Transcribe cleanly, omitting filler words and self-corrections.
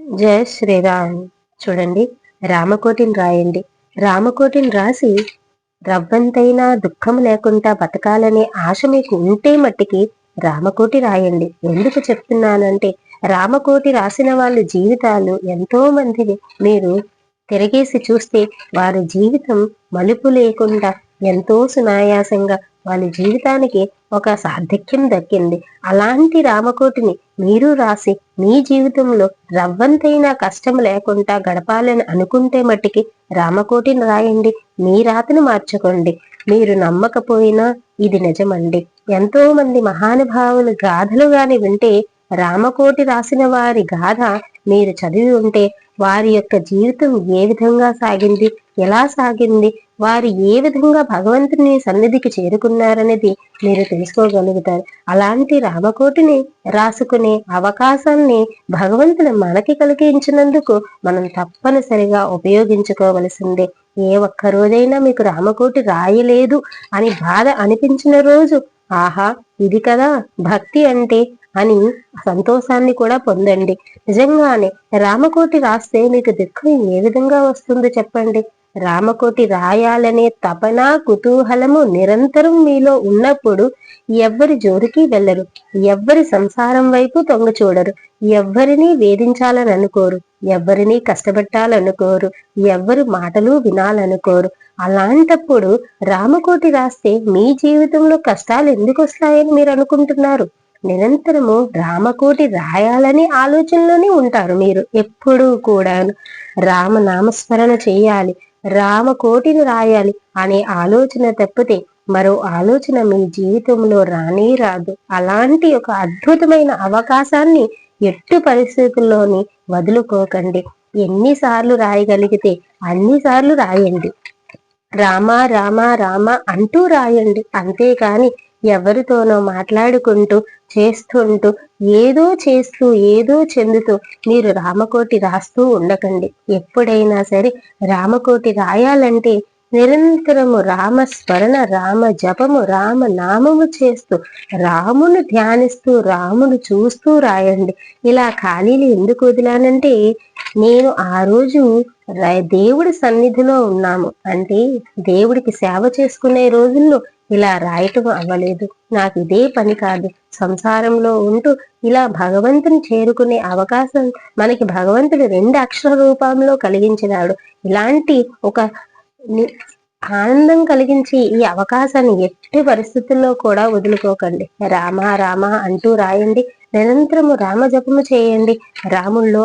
జయ శ్రీరామ్. చూడండి, రామకోటిని రాయండి. రామకోటిని రాసి రవ్వంతైనా దుఃఖం లేకుండా బతకాలనే ఆశ మీకు ఉంటే మట్టికి రామకోటి రాయండి. ఎందుకు చెప్తున్నానంటే, రామకోటి రాసిన వాళ్ళ జీవితాలు ఎంతో మందిని మీరు తిరగేసి చూస్తే వారి జీవితం మలుపు లేకుండా ఎంతో సునాయాసంగా వాళ్ళ జీవితానికి ఒక సార్థక్యం దక్కింది. అలాంటి రామకోటిని మీరు రాసి మీ జీవితంలో రవ్వంతైనా కష్టం లేకుండా గడపాలని అనుకుంటే మట్టికి రామకోటిని రాయండి. మీ రాతను మార్చుకోండి. మీరు నమ్మకపోయినా ఇది నిజమండి. ఎంతో మంది మహానుభావుల గాథలు గాని వింటే, రామకోటి రాసిన వారి గాథ మీరు చదివి ఉంటే వారి యొక్క జీవితం ఏ విధంగా సాగింది, ఎలా సాగింది, వారు ఏ విధంగా భగవంతుని సన్నిధికి చేరుకున్నారనేది మీరు తెలుసుకోగలుగుతారు. అలాంటి రామకోటిని రాసుకునే అవకాశాన్ని భగవంతుడు మనకి కలిగించినందుకు మనం తప్పనిసరిగా ఉపయోగించుకోవలసిందే. ఏ ఒక్క రోజైనా మీకు రామకోటి రాయలేదు అని బాధ అనిపించిన రోజు, ఆహా ఇది కదా భక్తి అంటే అని సంతోషాన్ని కూడా పొందండి. నిజంగానే రామకోటి రాస్తే మీకు దుఃఖం ఏ విధంగా వస్తుందో చెప్పండి. రామకోటి రాయాలనే తపన, కుతూహలము నిరంతరం మీలో ఉన్నప్పుడు ఎవ్వరి జోలికి వెళ్ళరు, ఎవ్వరి సంసారం వైపు తొంగ చూడరు, ఎవ్వరినీ వేధించాలని అనుకోరు, ఎవ్వరినీ కష్టపెట్టాలనుకోరు, ఎవ్వరి మాటలు వినాలనుకోరు. అలాంటప్పుడు రామకోటి రాస్తే మీ జీవితంలో కష్టాలు ఎందుకు వస్తాయని మీరు అనుకుంటున్నారు? నిరంతరము రామకోటి రాయాలని ఆలోచనలోనే ఉంటారు మీరు ఎప్పుడూ కూడా. రామనామస్మరణ చేయాలి, రామకోటిని రాయాలి అనే ఆలోచన తప్పితే మరో ఆలోచన మీ జీవితంలో రానే రాదు. అలాంటి ఒక అద్భుతమైన అవకాశాన్ని ఎట్టి పరిస్థితుల్లోని వదులుకోకండి. ఎన్నిసార్లు రాయగలిగితే అన్నిసార్లు రాయండి. రామ రామ రామ అంటూ రాయండి. అంతేకాని ఎవరితోనో మాట్లాడుకుంటూ చేస్తుంటూ ఏదో చెందుతూ మీరు రామకోటి రాస్తూ ఉండకండి. ఎప్పుడైనా సరే రామకోటి రాయాలంటే నిరంతరము రామస్మరణ, రామ జపము, రామ నామము చేస్తూ, రామును ధ్యానిస్తూ, రామును చూస్తూ రాయండి. ఇలా ఖాళీలు ఎందుకు వదిలానంటే, నేను ఆ రోజు దేవుడి సన్నిధిలో ఉన్నాము అంటే దేవుడికి సేవ చేసుకునే రోజుల్లో ఇలా రాయటం అవ్వలేదు. నాకు ఇదే పని కాదు. సంసారంలో ఉంటూ ఇలా భగవంతుని చేరుకునే అవకాశం మనకి భగవంతుడు 2 అక్షర రూపంలో కలిగించినాడు. ఇలాంటి ఒక ఆనందం కలిగించి ఈ అవకాశాన్ని ఎట్టి పరిస్థితుల్లో కూడా వదులుకోకండి. రామ రామ అంటూ రాయండి. నిరంతరము రామ జపము చేయండి. రాముల్లో